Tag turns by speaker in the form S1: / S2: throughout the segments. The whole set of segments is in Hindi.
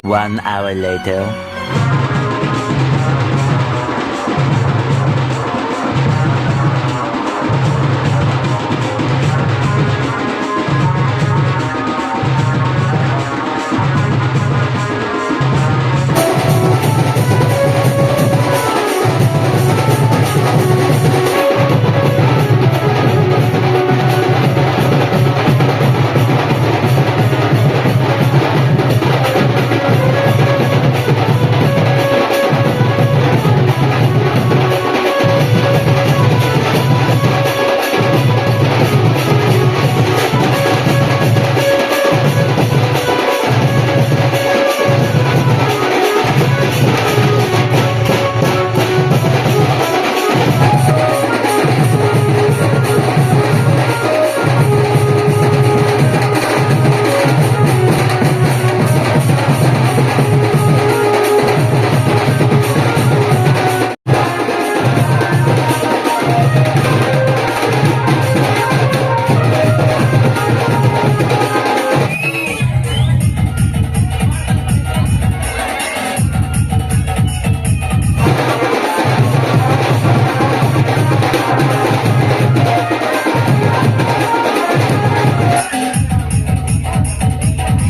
S1: One hour later.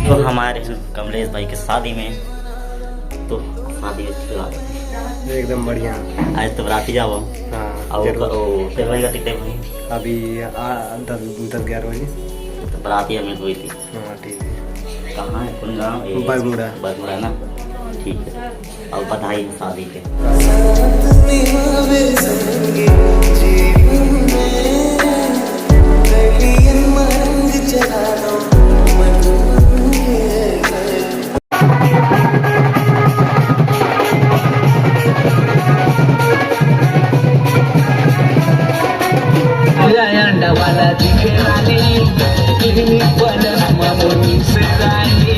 S2: तो हमारे कमलेश भाई के शादी में तो शादी
S3: एकदम बढ़िया।
S2: आज तो बराती जाओ।
S3: हाँ
S2: और फिर भाई का टिकट भाई
S3: अभी 10-11 बजे
S2: तो बराती हमें हुई थी।
S3: हाँ ठीक है।
S2: कहाँ है कौन गाँव? बरमुड़ा ना, ठीक है। और बधाई शादी के।
S4: वाला दिखे रानी कितनी बड़ा मामूली से रानी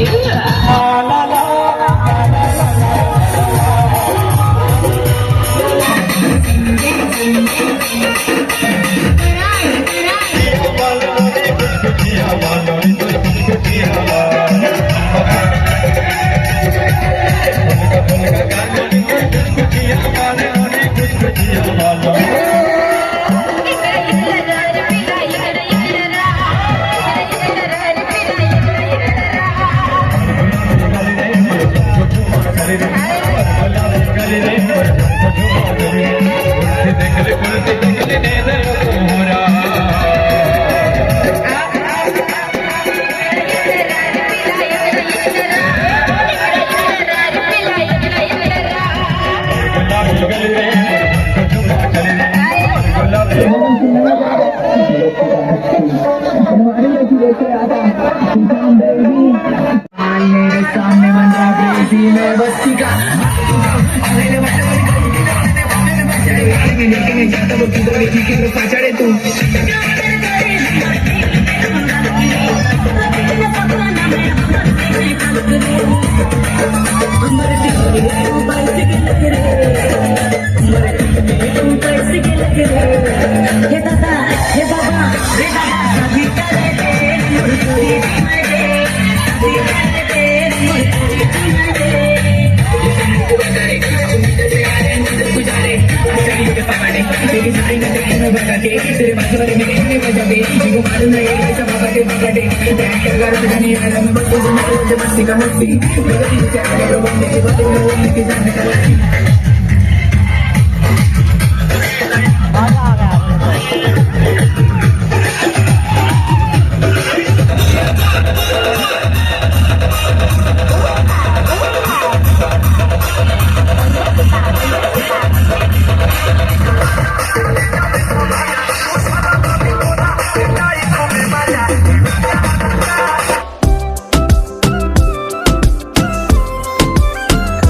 S1: मेरे सामने बन रहा बेसी में बस्ती का तू मस्ती